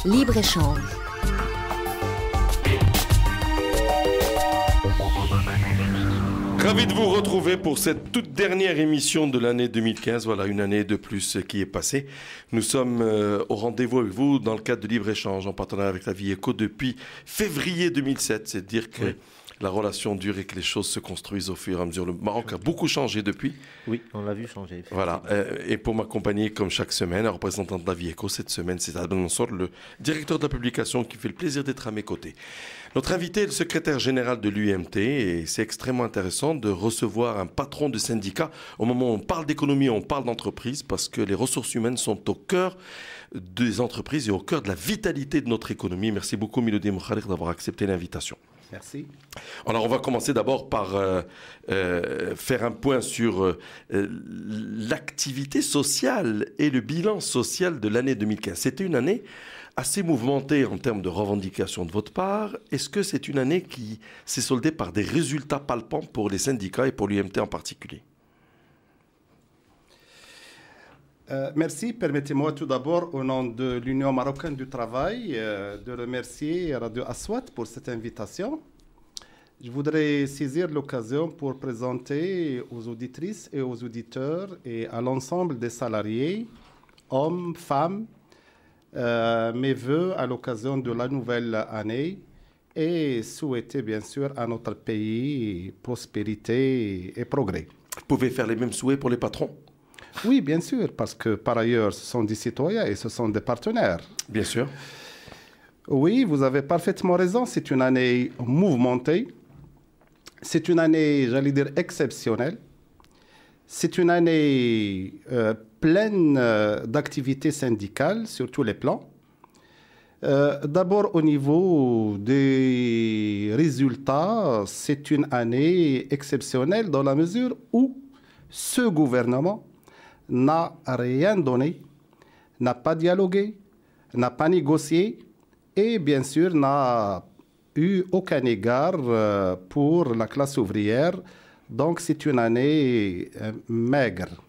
Libre-échange. Ravi de vous retrouver pour cette toute dernière émission de l'année 2015. Voilà, une année de plus qui est passée. Nous sommes au rendez-vous avec vous dans le cadre de Libre-Échange, en partenariat avec la Vie Éco depuis février 2007. C'est dire que la relation dure et que les choses se construisent au fur et à mesure. Le Maroc a beaucoup changé depuis. Oui, on l'a vu changer. Voilà. Et pour m'accompagner, comme chaque semaine, un représentant de la Vie Éco, cette semaine, c'est Adnan Mansour, le directeur de la publication, qui fait le plaisir d'être à mes côtés. Notre invité est le secrétaire général de l'UMT et c'est extrêmement intéressant de recevoir un patron de syndicat au moment où on parle d'économie, on parle d'entreprise, parce que les ressources humaines sont au cœur des entreprises et au cœur de la vitalité de notre économie. Merci beaucoup, Milodie Moukhalik, d'avoir accepté l'invitation. Merci. Alors, on va commencer d'abord par faire un point sur l'activité sociale et le bilan social de l'année 2015. C'était une année assez mouvementée en termes de revendications de votre part. Est-ce que c'est une année qui s'est soldée par des résultats palpants pour les syndicats et pour l'UMT en particulier ? Merci. Permettez-moi tout d'abord, au nom de l'Union marocaine du travail, de remercier Radio Aswat pour cette invitation. Je voudrais saisir l'occasion pour présenter aux auditrices et aux auditeurs et à l'ensemble des salariés, hommes, femmes, mes vœux à l'occasion de la nouvelle année et souhaiter bien sûr à notre pays prospérité et progrès. Vous pouvez faire les mêmes souhaits pour les patrons ? Oui, bien sûr, parce que par ailleurs, ce sont des citoyens et ce sont des partenaires. Bien sûr. Oui, vous avez parfaitement raison. C'est une année mouvementée. C'est une année, j'allais dire, exceptionnelle. C'est une année pleine d'activités syndicales sur tous les plans. D'abord, au niveau des résultats, c'est une année exceptionnelle dans la mesure où ce gouvernement n'a rien donné, n'a pas dialogué, n'a pas négocié et bien sûr n'a eu aucun égard pour la classe ouvrière. Donc c'est une année maigre.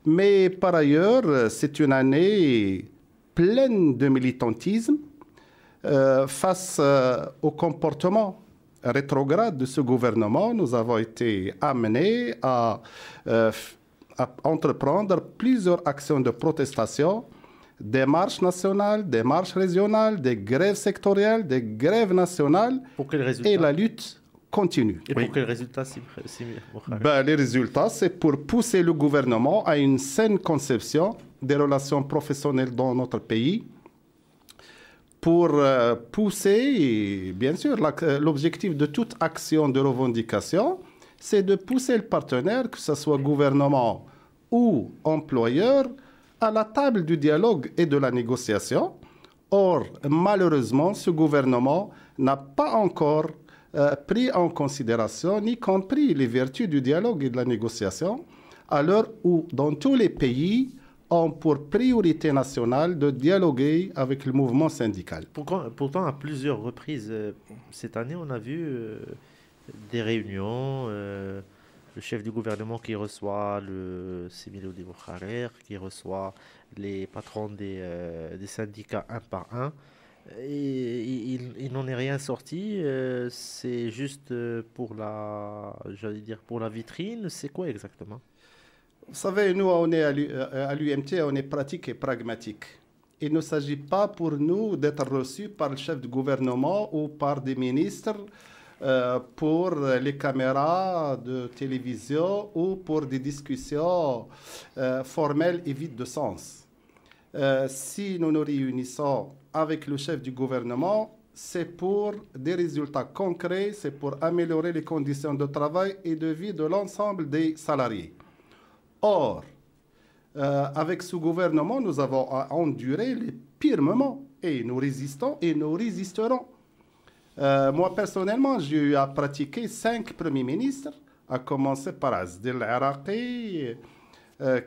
Mais par ailleurs, c'est une année pleine de militantisme face au comportement rétrograde de ce gouvernement. Nous avons été amenés à entreprendre plusieurs actions de protestation, des marches nationales, des marches régionales, des grèves sectorielles, des grèves nationales. Pour quel résultat ? Et la lutte continue. Et pour quel résultat Les résultats, c'est pour pousser le gouvernement à une saine conception des relations professionnelles dans notre pays, pour pousser, et bien sûr, l'objectif de toute action de revendication, c'est de pousser le partenaire, que ce soit gouvernement ou employeur, à la table du dialogue et de la négociation. Or, malheureusement, ce gouvernement n'a pas encore pris en considération ni compris les vertus du dialogue et de la négociation, à l'heure où, dans tous les pays, ont pour priorité nationale de dialoguer avec le mouvement syndical. Pourtant, à plusieurs reprises cette année, on a vu des réunions, le chef du gouvernement qui reçoit le Milodie Moukhalik, qui reçoit les patrons des syndicats un par un. Et il n'en est rien sorti. C'est juste pour la vitrine. C'est quoi exactement ? Vous savez, nous, on est à l'UMT, on est pratique et pragmatique. Il ne s'agit pas pour nous d'être reçus par le chef du gouvernement ou par des ministres pour les caméras de télévision ou pour des discussions formelles et vides de sens. Si nous nous réunissons avec le chef du gouvernement, c'est pour des résultats concrets, c'est pour améliorer les conditions de travail et de vie de l'ensemble des salariés. Or, avec ce gouvernement, nous avons enduré les pires moments et nous résistons et nous résisterons. Moi, personnellement, j'ai eu à pratiquer 5 premiers ministres, à commencer par Azdel Araqi,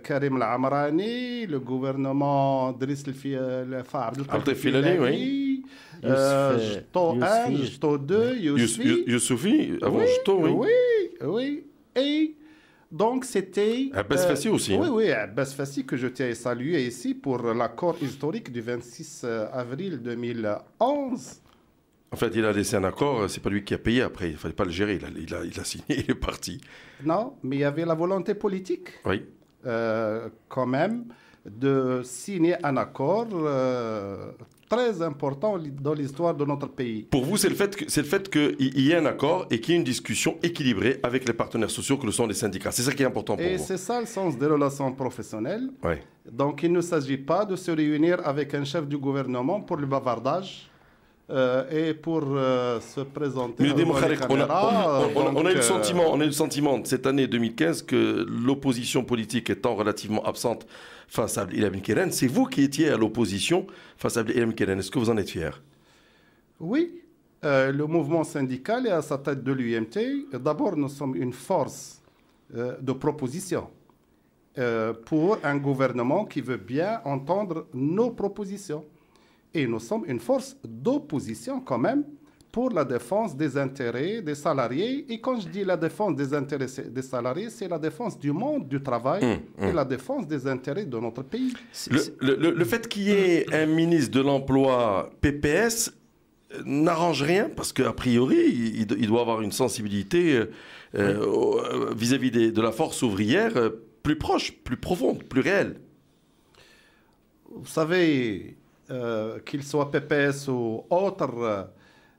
Karim Al-Amrani, le gouvernement Driss Al-Filani, Jto 1, Jto 2, Youssoufi, avant Jto, oui. Et Donc, c'était... Abbas Fassi aussi. Oui, Hein. oui, Abbas Fassi, que je tiens à saluer ici pour l'accord historique du 26 avril 2011. En fait, il a laissé un accord, c'est pas lui qui a payé après, il ne fallait pas le gérer, il a signé, il est parti. Non, mais il y avait la volonté politique, Oui. quand même, de signer un accord très important dans l'histoire de notre pays. Pour vous, c'est le fait qu'il y ait un accord et qu'il y ait une discussion équilibrée avec les partenaires sociaux que le sont les syndicats. C'est ça qui est important pour Et vous. c'est ça le sens des relations professionnelles. Oui. Donc, il ne s'agit pas de se réunir avec un chef du gouvernement pour le bavardage et pour se présenter Mais devant les caméras. on a eu le sentiment cette année 2015 que l'opposition politique étant relativement absente face à Ilham Keren, c'est vous qui étiez à l'opposition face à Ilham Keren. Est-ce que vous en êtes fier? Oui, le mouvement syndical est à sa tête de l'UMT. D'abord, nous sommes une force de proposition pour un gouvernement qui veut bien entendre nos propositions. Et nous sommes une force d'opposition quand même pour la défense des intérêts des salariés. Et quand je dis la défense des intérêts des salariés, c'est la défense du monde du travail et la défense des intérêts de notre pays. Le fait qu'il y ait un ministre de l'Emploi PPS n'arrange rien parce qu'a priori, il doit avoir une sensibilité vis-à-vis de la force ouvrière plus proche, plus profonde, plus réelle. Vous savez, qu'il soit PPS ou autre,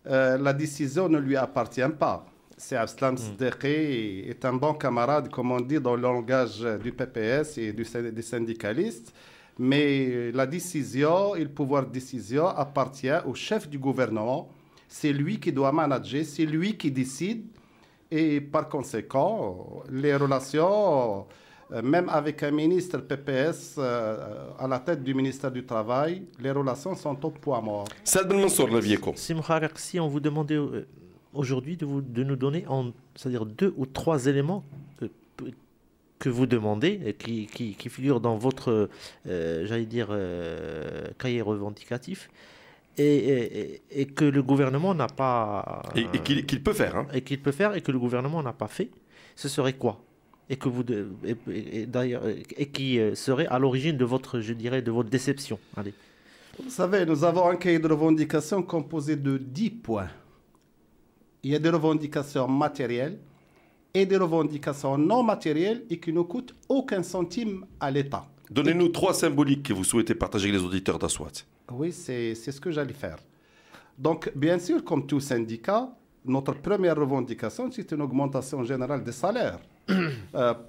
la décision ne lui appartient pas. C'est Abslam Siddiqui est un bon camarade, comme on dit dans le langage du PPS et des syndicalistes. Mais la décision et le pouvoir de décision appartient au chef du gouvernement. C'est lui qui doit manager, c'est lui qui décide. Et par conséquent, les relations, même avec un ministre PPS à la tête du ministère du Travail, les relations sont au point mort. Saad Ben Mansour, le Vieco. Si on vous demandait aujourd'hui de nous donner, c'est-à-dire 2 ou 3 éléments que vous demandez, qui figurent dans votre, j'allais dire, cahier revendicatif, et que le gouvernement n'a pas... Et qu'il peut faire. Hein. Et qu'il peut faire, et que le gouvernement n'a pas fait, ce serait quoi? Et que vous d'ailleurs, et qui serait à l'origine de votre, je dirais, de votre déception. Allez. Vous savez, nous avons un cahier de revendications composé de 10 points. Il y a des revendications matérielles et des revendications non matérielles et qui ne coûtent aucun centime à l'État. Donnez-nous 3 symboliques que vous souhaitez partager avec les auditeurs d'Aswat. Oui, c'est ce que j'allais faire. Donc, bien sûr, comme tout syndicat, notre première revendication, c'est une augmentation générale des salaires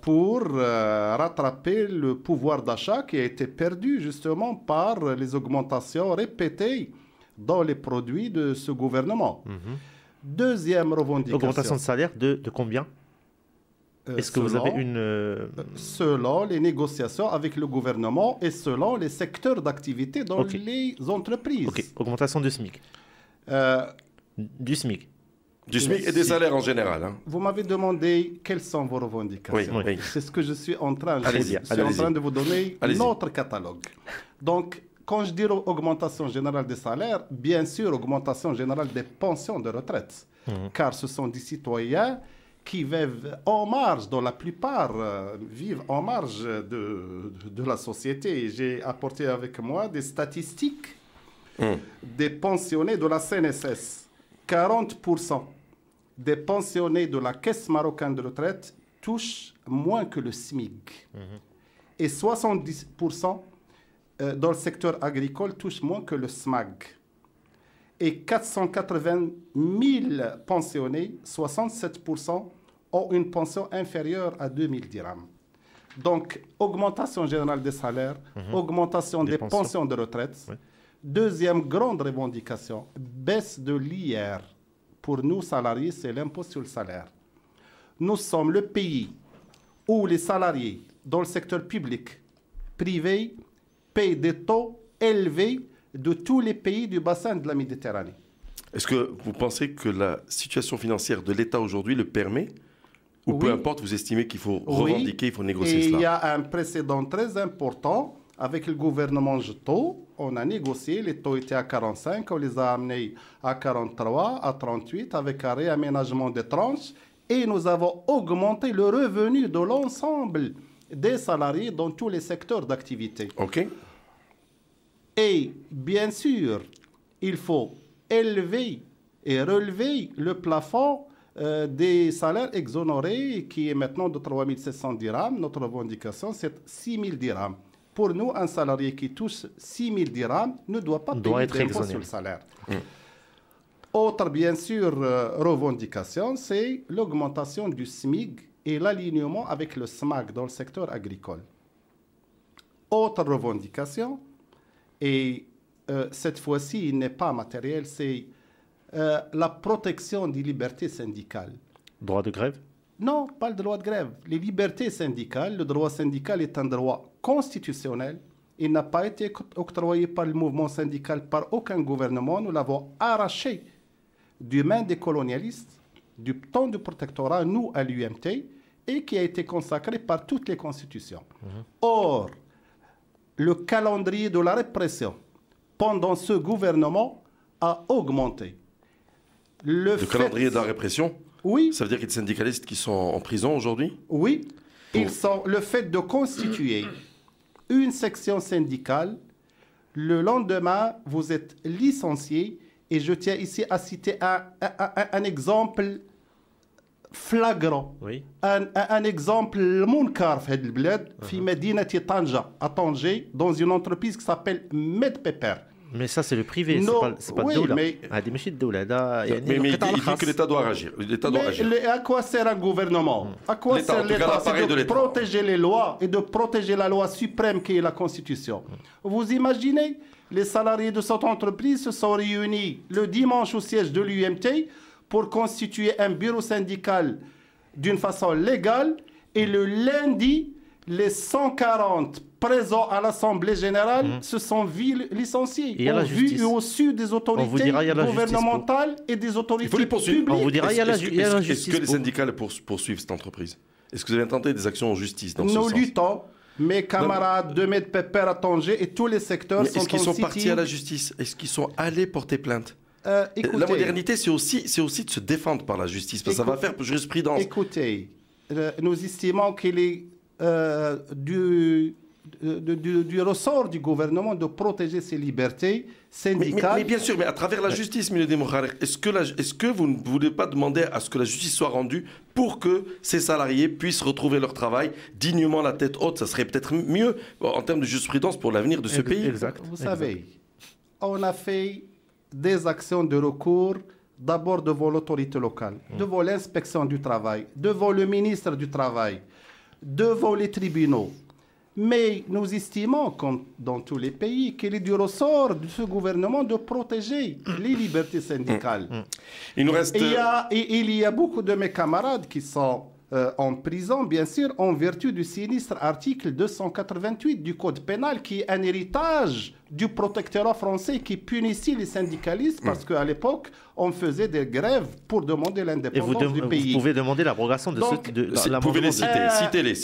pour rattraper le pouvoir d'achat qui a été perdu justement par les augmentations répétées dans les produits de ce gouvernement. Deuxième revendication. Augmentation de salaire de combien? Est-ce que vous avez une... Selon les négociations avec le gouvernement et selon les secteurs d'activité dans les entreprises. Ok, augmentation du SMIC. Du SMIC. Du SMIC et des salaires en général. Hein. Vous m'avez demandé quelles sont vos revendications. Oui. C'est ce que je suis en train de vous donner notre catalogue. Donc, quand je dis augmentation générale des salaires, bien sûr, augmentation générale des pensions de retraite. Car ce sont des citoyens qui vivent en marge, dont la plupart vivent en marge de la société. J'ai apporté avec moi des statistiques des pensionnés de la CNSS. 40% des pensionnés de la Caisse marocaine de retraite touchent moins que le SMIC. Et 70% dans le secteur agricole touchent moins que le SMAG. Et 480 000 pensionnés, 67%, ont une pension inférieure à 2000 dirhams. Donc, augmentation générale des salaires, augmentation des pensions de retraite. Oui. Deuxième grande revendication, baisse de l'IR. Pour nous, salariés, c'est l'impôt sur le salaire. Nous sommes le pays où les salariés dans le secteur public, privé, payent des taux élevés de tous les pays du bassin de la Méditerranée. Est-ce que vous pensez que la situation financière de l'État aujourd'hui le permet? Ou peu importe, vous estimez qu'il faut revendiquer, il faut négocier cela? Il y a un précédent très important avec le gouvernement Jeto. On a négocié, les taux étaient à 45, on les a amenés à 43, à 38, avec un réaménagement des tranches. et nous avons augmenté le revenu de l'ensemble des salariés dans tous les secteurs d'activité. OK. Et bien sûr, il faut élever et relever le plafond des salaires exonérés qui est maintenant de 3 700 dirhams. Notre revendication, c'est 6 000 dirhams. Pour nous, un salarié qui touche 6 000 dirhams ne doit pas payer d'impôt sur le salaire. Autre, bien sûr, revendication, c'est l'augmentation du SMIC et l'alignement avec le SMAC dans le secteur agricole. Autre revendication, et cette fois-ci, il n'est pas matériel, c'est la protection des libertés syndicales. Droit de grève? Non, pas le droit de grève. Les libertés syndicales, le droit syndical est un droit constitutionnel. Il n'a pas été octroyé par le mouvement syndical, par aucun gouvernement. Nous l'avons arraché du main des colonialistes, du temps du protectorat, nous, à l'UMT, et qui a été consacré par toutes les constitutions. Or, le calendrier de la répression pendant ce gouvernement a augmenté. Le calendrier de la répression? Oui. Ça veut dire qu'il y a des syndicalistes qui sont en prison aujourd'hui? Oui. Le fait de constituer une section syndicale, le lendemain, vous êtes licencié. Et je tiens ici à citer un exemple flagrant. Oui. Un exemple munkar في هذه البلاد في مدينة طنجة à Tanger dans une entreprise qui s'appelle Medpepper. Mais ça, c'est le privé, c'est pas oui, le doula. mais il dit que l'État doit réagir. Mais à quoi sert un gouvernement? À quoi sert l'État? C'est de protéger les lois et de protéger la loi suprême qui est la Constitution. Vous imaginez, les salariés de cette entreprise se sont réunis le dimanche au siège de l'UMT pour constituer un bureau syndical d'une façon légale et le lundi, les 140 présents à l'Assemblée générale se sont vus licenciés. On vu au-dessus des autorités gouvernementales et des autorités publiques. On vous dira, il y a la justice. Est-ce que les syndicats poursuivent cette entreprise? Est-ce que vous avez tenté des actions en justice dans ce sens? Nous luttons. Mes camarades de Medpepper à Tanger et tous les secteurs sont en est-ce qu'ils sont partis à la justice? Est-ce qu'ils sont allés porter plainte? Écoutez, la modernité, c'est aussi de se défendre par la justice, parce que ça va faire jurisprudence. Écoutez, nous estimons qu'il est du ressort du gouvernement de protéger ses libertés syndicales. Mais bien sûr, mais à travers la justice, est-ce que vous ne voulez pas demander à ce que la justice soit rendue pour que ces salariés puissent retrouver leur travail dignement la tête haute? Ça serait peut-être mieux en termes de jurisprudence pour l'avenir de ce pays. Exact. Vous savez, on a fait des actions de recours d'abord devant l'autorité locale, devant l'inspection du travail, devant le ministre du Travail, devant les tribunaux. Mais nous estimons, comme dans tous les pays, qu'il est du ressort de ce gouvernement de protéger les libertés syndicales. Il nous reste... il y a beaucoup de mes camarades qui sont en prison, bien sûr, en vertu du sinistre article 288 du Code pénal, qui est un héritage du protectorat français qui punissait les syndicalistes parce qu'à l'époque, on faisait des grèves pour demander l'indépendance du pays. Vous pouvez demander l'abrogation de vous pouvez les citer, citez-les.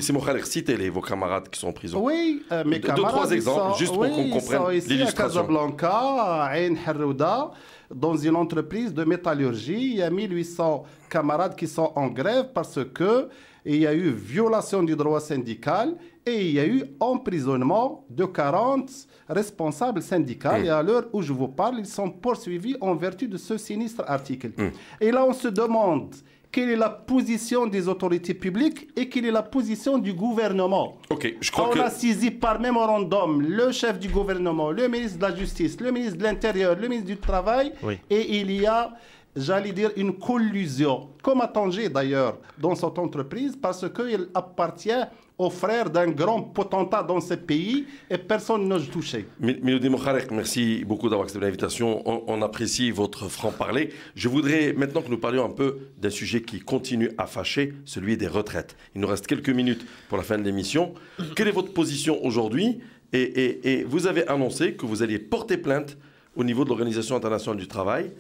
Simon Khaler, citez-les, vos camarades qui sont en prison. Oui, mes camarades. 2-3 exemples, juste pour qu'on comprenne l'illustration. À Casablanca, à Ain Harouda, dans une entreprise de métallurgie, il y a 1800 camarades qui sont en grève parce qu'il y a eu violation du droit syndical et il y a eu emprisonnement de 40 responsables syndicaux. Et à l'heure où je vous parle, ils sont poursuivis en vertu de ce sinistre article. Et là, on se demande quelle est la position des autorités publiques et quelle est la position du gouvernement. On a saisi par mémorandum le chef du gouvernement, le ministre de la Justice, le ministre de l'Intérieur, le ministre du Travail, et il y a, j'allais dire, une collusion, comme à Tanger d'ailleurs, dans cette entreprise, parce qu'il appartient aux frères d'un grand potentat dans ce pays et personne n'ose toucher. Milady Mokharek, merci beaucoup d'avoir accepté l'invitation. On apprécie votre franc-parler. Je voudrais maintenant que nous parlions un peu d'un sujet qui continue à fâcher, celui des retraites. Il nous reste quelques minutes pour la fin de l'émission. Quelle est votre position aujourd'hui? Et vous avez annoncé que vous alliez porter plainte au niveau de l'Organisation internationale du travail.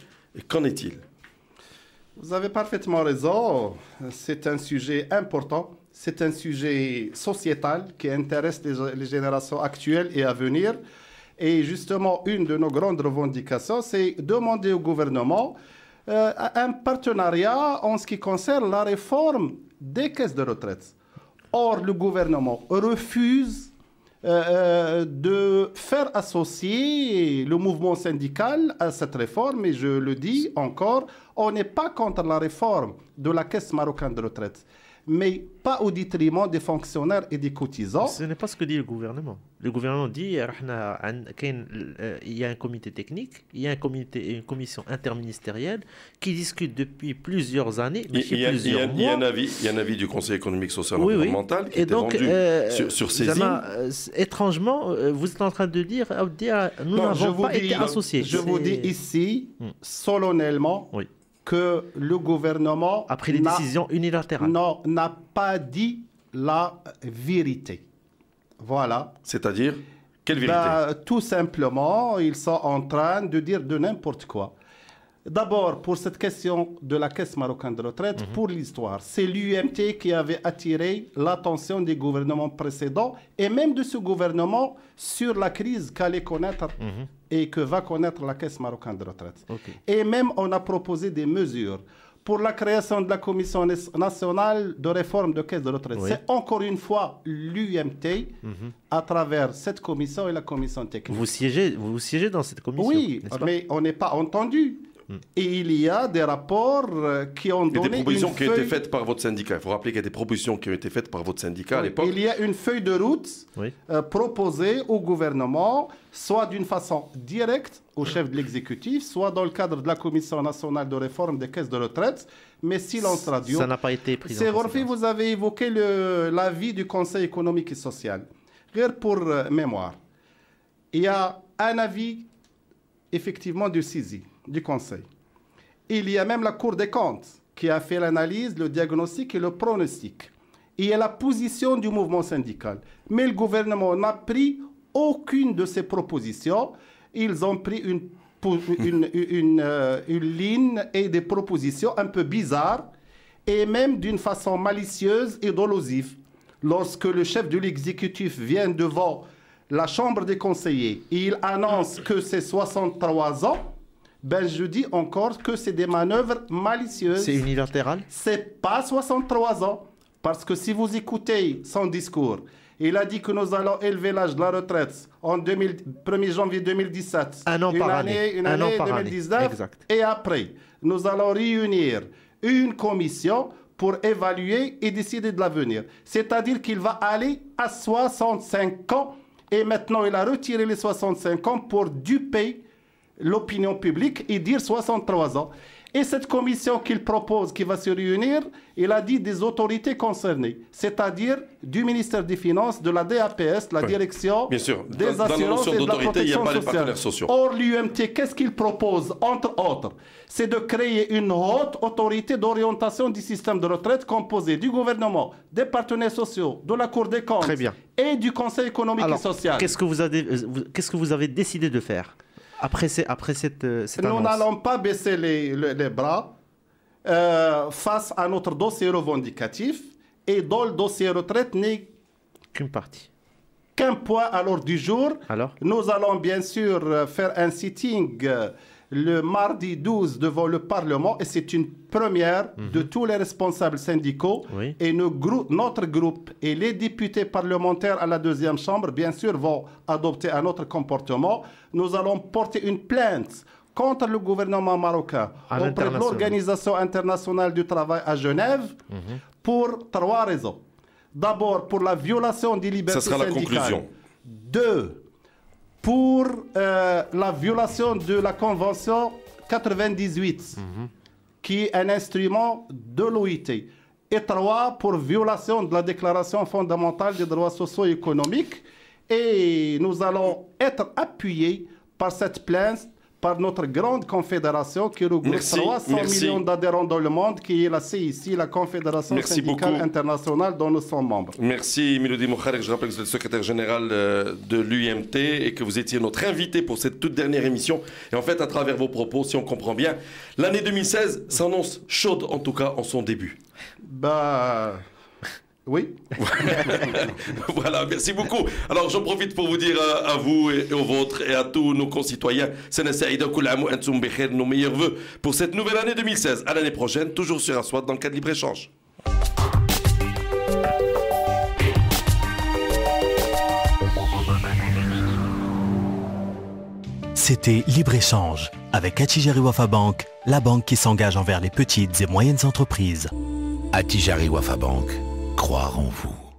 Qu'en est-il? Vous avez parfaitement raison. C'est un sujet important. C'est un sujet sociétal qui intéresse les générations actuelles et à venir. Et justement, une de nos grandes revendications, c'est demander au gouvernement un partenariat en ce qui concerne la réforme des caisses de retraite. Or, le gouvernement refuse de faire associer le mouvement syndical à cette réforme. Et je le dis encore, on n'est pas contre la réforme de la caisse marocaine de retraite, mais pas au détriment des fonctionnaires et des cotisants. Ce n'est pas ce que dit le gouvernement. Le gouvernement dit il y a un comité technique, il y a une commission interministérielle qui discute depuis plusieurs années, plusieurs mois. Il y a un avis du Conseil économique, social et environnemental qui était rendu sur ces îles. Étrangement, vous êtes en train de dire, nous n'avons pas été associés. Je vous dis ici, solennellement, que le gouvernement a pris des décisions unilatérales. Non, n'a pas dit la vérité. Voilà. C'est-à-dire, quelle vérité? Tout simplement, ils sont en train de dire de n'importe quoi. D'abord, pour cette question de la Caisse marocaine de retraite, pour l'histoire, c'est l'UMT qui avait attiré l'attention des gouvernements précédents et même de ce gouvernement sur la crise qu'allait connaître et que va connaître la Caisse marocaine de retraite. Et même, on a proposé des mesures pour la création de la Commission nationale de réforme de caisse de retraite. C'est encore une fois l'UMT à travers cette commission et la commission technique. Vous siégez dans cette commission? Oui, mais on n'est pas entendu. Et il y a des rapports qui ont donné des propositions qui ont été feuille... faites par votre syndicat. Il faut rappeler qu'il y a des propositions qui ont été faites par votre syndicat à l'époque. Il y a une feuille de route proposée au gouvernement, soit d'une façon directe au chef de l'exécutif, soit dans le cadre de la Commission nationale de réforme des caisses de retraite, mais silence radio. Ça n'a pas été pris en considération. Vous avez évoqué l'avis du Conseil économique et social. Pour mémoire, il y a un avis effectivement du CISI, du Conseil. Il y a même la Cour des comptes qui a fait l'analyse, le diagnostic et le pronostic. Il y a la position du mouvement syndical. Mais le gouvernement n'a pris aucune de ces propositions. Ils ont pris une ligne et des propositions un peu bizarres et même d'une façon malicieuse et dolosive. Lorsque le chef de l'exécutif vient devant la Chambre des conseillers et il annonce que c'est 63 ans, je dis encore que c'est des manœuvres malicieuses. C'est unilatéral? C'est pas 63 ans. Parce que si vous écoutez son discours, il a dit que nous allons élever l'âge de la retraite en 1er janvier 2017. Un an par année. Une année 2019. Exact. Et après, nous allons réunir une commission pour évaluer et décider de l'avenir. C'est-à-dire qu'il va aller à 65 ans. Et maintenant, il a retiré les 65 ans pour duper l'opinion publique et dire 63 ans. Et cette commission qu'il propose, qui va se réunir, il a dit des autorités concernées, c'est-à-dire du ministère des Finances, de la DAPS, la direction des assurances et de la protection sociale. Or, l'UMT, qu'est-ce qu'il propose, entre autres? C'est de créer une haute autorité d'orientation du système de retraite composée du gouvernement, des partenaires sociaux, de la Cour des comptes et du Conseil économique et social. Qu'est-ce que vous avez décidé de faire après cette annonce? Nous n'allons pas baisser les bras face à notre dossier revendicatif et dont le dossier retraite n'est qu'un point à l'ordre du jour. Nous allons bien sûr faire un sitting le mardi 12 devant le Parlement et c'est une première de tous les responsables syndicaux et notre groupe et les députés parlementaires à la deuxième chambre bien sûr vont adopter un autre comportement. Nous allons porter une plainte contre le gouvernement marocain auprès de l'Organisation internationale du travail à Genève pour 3 raisons. D'abord pour la violation des libertés syndicales. Ça sera la conclusion. 2, pour la violation de la Convention 98, qui est un instrument de l'OIT. Et 3, pour violation de la Déclaration fondamentale des droits sociaux et économiques. Et nous allons être appuyés par cette plainte, par notre grande confédération qui regroupe 300 millions d'adhérents dans le monde, qui est la CIC, la Confédération syndicale internationale dont nous sommes membres. Merci Milodi Mokharek. Je rappelle que vous êtes le secrétaire général de l'UMT et que vous étiez notre invité pour cette toute dernière émission. Et en fait, à travers vos propos, si on comprend bien, l'année 2016 s'annonce chaude, en tout cas en son début. Oui. Voilà, merci beaucoup. Alors, j'en profite pour vous dire à vous et aux vôtres et à tous nos concitoyens, nos meilleurs vœux pour cette nouvelle année 2016. À l'année prochaine, toujours sur Aswad dans le cadre Libre-Échange. C'était Libre-Échange avec Attijari Wafa Bank, la banque qui s'engage envers les petites et moyennes entreprises. Attijari Wafa Bank, croire en vous.